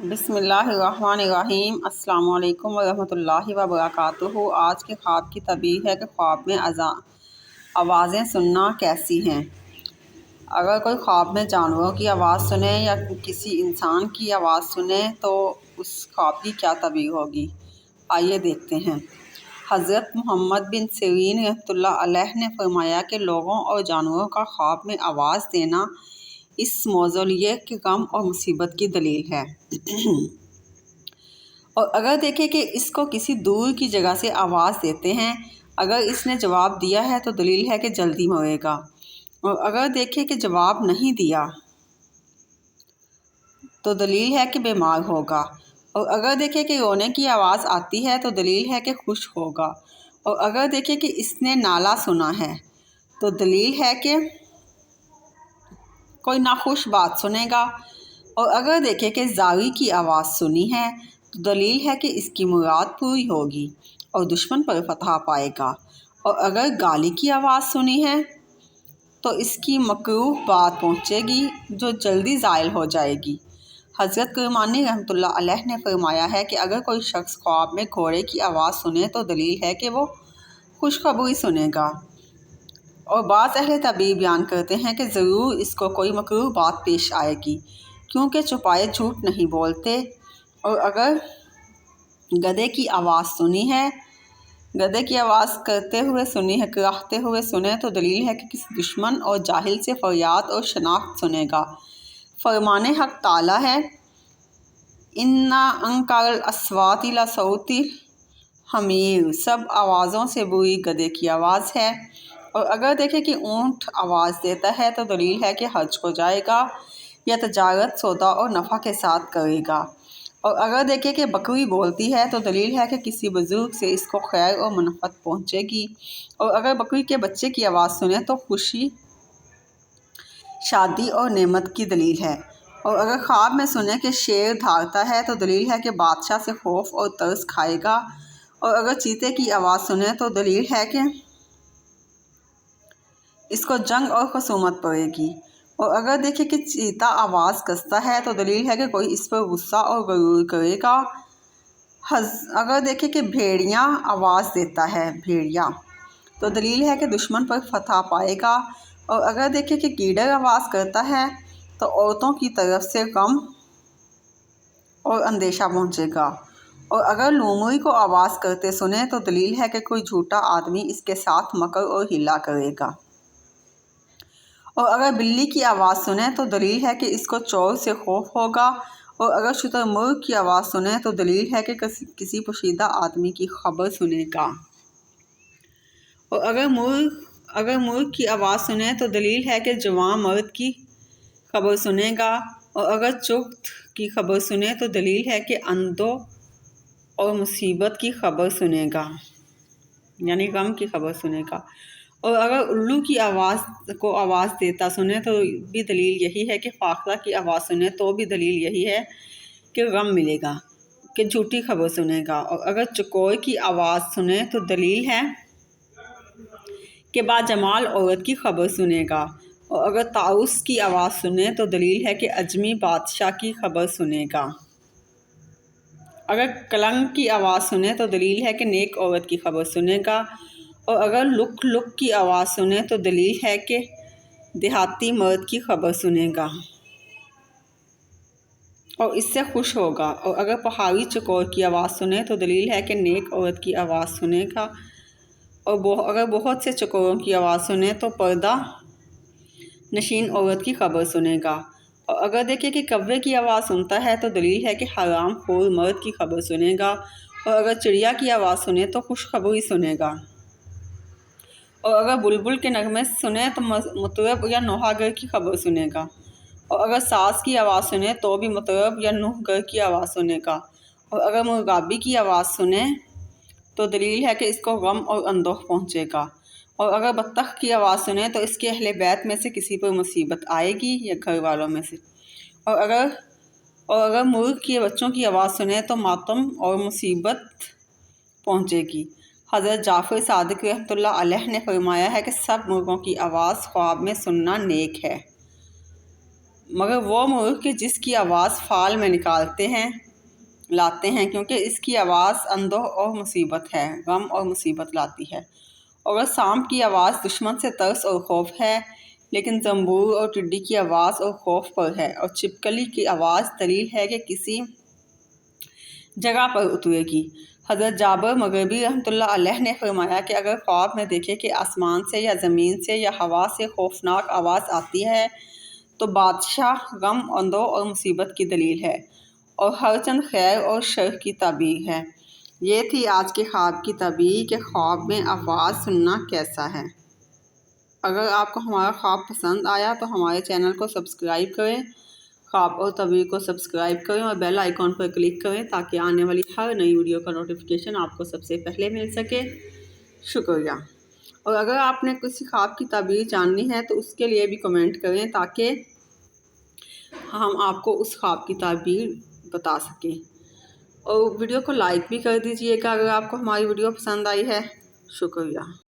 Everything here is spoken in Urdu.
بسم اللہ الرحمن الرحیم۔ السلام علیکم ورحمۃ اللہ وبرکاتہ۔ آج کے خواب کی تعبیر ہے کہ خواب میں آوازیں سننا کیسی ہیں۔ اگر کوئی خواب میں جانوروں کی آواز سنے یا کسی انسان کی آواز سنے تو اس خواب کی کیا تعبیر ہوگی؟ آئیے دیکھتے ہیں۔ حضرت محمد بن سیرین رحمۃ اللہ علیہ نے فرمایا کہ لوگوں اور جانوروں کا خواب میں آواز دینا اس موضوع کے غم اور مصیبت کی دلیل ہے۔ اور اگر دیکھیں کہ اس کو کسی دور کی جگہ سے آواز دیتے ہیں، اگر اس نے جواب دیا ہے تو دلیل ہے کہ جلدی مرے گا، اور اگر دیکھیں کہ جواب نہیں دیا تو دلیل ہے کہ بیمار ہوگا، اور اگر دیکھیں کہ رونے کی آواز آتی ہے تو دلیل ہے کہ خوش ہوگا، اور اگر دیکھیں کہ اس نے نالہ سنا ہے تو دلیل ہے کہ کوئی ناخوش بات سنے گا، اور اگر دیکھیں کہ زاری کی آواز سنی ہے تو دلیل ہے کہ اس کی مراد پوری ہوگی اور دشمن پر فتح پائے گا، اور اگر گالی کی آواز سنی ہے تو اس کی مکروہ بات پہنچے گی جو جلدی زائل ہو جائے گی۔ حضرت کرمانی رحمۃ اللہ علیہ نے فرمایا ہے کہ اگر کوئی شخص خواب میں گھوڑے کی آواز سنے تو دلیل ہے کہ وہ خوشخبری سنے گا، اور بعض اہل تعبیر بیان کرتے ہیں کہ ضرور اس کو کوئی مکروہ بات پیش آئے گی، کیونکہ چھپائے جھوٹ نہیں بولتے، اور اگر گدھے کی آواز سنی ہے، گدھے کی آواز کرتے ہوئے سنی ہے، کراہتے ہوئے سنے تو دلیل ہے کہ کسی دشمن اور جاہل سے فریاد اور شناخت سنے گا۔ فرمان حق تعالیٰ ہے، اِنَّ أَنکَرَ الْأَصْوَاتِ لَصَوْتُ الْحَمِیر، سب آوازوں سے بری گدھے کی آواز ہے، اور اگر دیکھیں کہ اونٹ آواز دیتا ہے تو دلیل ہے کہ حج کو جائے گا یا تجارت سودا اور نفع کے ساتھ کرے گا، اور اگر دیکھیں کہ بکری بولتی ہے تو دلیل ہے کہ کسی بزرگ سے اس کو خیر اور منفعت پہنچے گی، اور اگر بکری کے بچے کی آواز سنے تو خوشی، شادی اور نعمت کی دلیل ہے، اور اگر خواب میں سنے کہ شیر دھاڑتا ہے تو دلیل ہے کہ بادشاہ سے خوف اور ترس کھائے گا، اور اگر چیتے کی آواز سنے تو دلیل ہے کہ اس کو جنگ اور خصومت پڑے گی، اور اگر دیکھیں کہ چیتا آواز کستا ہے تو دلیل ہے کہ کوئی اس پر غصہ اور غرور کرے گا۔ اگر دیکھیں کہ بھیڑیا آواز دیتا ہے، بھیڑیا، تو دلیل ہے کہ دشمن پر فتح پائے گا، اور اگر دیکھیں کہ گیدڑ آواز کرتا ہے تو عورتوں کی طرف سے غم اور اندیشہ پہنچے گا، اور اگر لومڑی کو آواز کرتے سنے تو دلیل ہے کہ کوئی جھوٹا آدمی اس کے ساتھ مکر اور ہیلا کرے گا، اور اگر بلی کی آواز سنے تو دلیل ہے کہ اس کو چور سے خوف ہوگا، اور اگر شتر مرغ کی آواز سنے تو دلیل ہے کہ کسی پوشیدہ آدمی کی خبر سنے گا، اور اگر مرغ کی آواز سنے تو دلیل ہے کہ جوان مرد کی خبر سنے گا، اور اگر چغط کی خبر سنے تو دلیل ہے کہ اندھوں اور مصیبت کی خبر سنے گا، یعنی غم کی خبر سنے گا، اور اگر الو کی آواز دیتا سنے تو بھی دلیل یہی ہے کہ فاقہ کی آواز سنے تو بھی دلیل یہی ہے کہ غم ملے گا، کہ جھوٹی خبر سنے گا، اور اگر چکور کی آواز سنے تو دلیل ہے کہ باجمال عورت کی خبر سنے گا، اور اگر طاؤس کی آواز سنے تو دلیل ہے کہ عجمی بادشاہ کی خبر سنے گا، اگر کلنگ کی آواز سنے تو دلیل ہے کہ نیک عورت کی خبر سنے گا، اور اگر لک لک کی آواز سنے تو دلیل ہے کہ دیہاتی مرد کی خبر سنے گا اور اس سے خوش ہوگا، اور اگر پہاڑی چکور کی آواز سنے تو دلیل ہے کہ نیک عورت کی آواز سنے گا، اور اگر بہت سے چکوروں کی آواز سنے تو پردہ نشین عورت کی خبر سنے گا، اور اگر دیکھیں کہ کوے کی آواز سنتا ہے تو دلیل ہے کہ حرام خور مرد کی خبر سنے گا، اور اگر چڑیا کی آواز سنے تو خوشخبری سنے گا، اور اگر بلبل کے نغمے سنے تو مطرب یا نوحہ گر کی خبر سنے گا، اور اگر ساز کی آواز سنے تو بھی مطرب یا نوح گر کی آواز سنے گا، اور اگر مرغابی کی آواز سنے تو دلیل ہے کہ اس کو غم اور اندوہ پہنچے گا، اور اگر بطخ کی آواز سنے تو اس کے اہل بیت میں سے کسی پر مصیبت آئے گی یا گھر والوں میں سے، اور اگر مرغ کے بچوں کی آواز سنے تو ماتم اور مصیبت پہنچے گی۔ حضرت جعفر صادق رحمۃ اللہ علیہ نے فرمایا ہے کہ سب مرغوں کی آواز خواب میں سننا نیک ہے۔ مگر وہ ملک کہ جس کی آواز فال میں لاتے ہیں، کیونکہ اس کی آواز اندوہ اور مصیبت ہے، غم اور مصیبت لاتی ہے۔ اور سانپ کی آواز دشمن سے ترس اور خوف ہے، لیکن زنبور اور ٹڈی کی آواز اور خوف پر ہے، اور چھپکلی کی آواز دلیل ہے کہ کسی جگہ پر اترے گی۔ حضرت جابر مغربی رحمۃ اللہ علیہ نے فرمایا کہ اگر خواب میں دیکھے کہ آسمان سے یا زمین سے یا ہوا سے خوفناک آواز آتی ہے تو بادشاہ غم، اندوہ اور مصیبت کی دلیل ہے، اور ہر چند خیر اور شر کی تعبیر ہے۔ یہ تھی آج کے خواب کی تعبیر کہ خواب میں آواز سننا کیسا ہے۔ اگر آپ کو ہمارا خواب پسند آیا تو ہمارے چینل کو سبسکرائب کریں، خواب اور تعبیر کو سبسکرائب کریں اور بیل آئیکن پر کلک کریں تاکہ آنے والی ہر نئی ویڈیو کا نوٹیفیکیشن آپ کو سب سے پہلے مل سکے۔ شکریہ۔ اور اگر آپ نے کسی خواب کی تعبیر جاننی ہے تو اس کے لیے بھی کمنٹ کریں تاکہ ہم آپ کو اس خواب کی تعبیر بتا سکیں۔ اور ویڈیو کو لائک بھی کر دیجئے گا اگر آپ کو ہماری ویڈیو پسند آئی ہے۔ شکریہ۔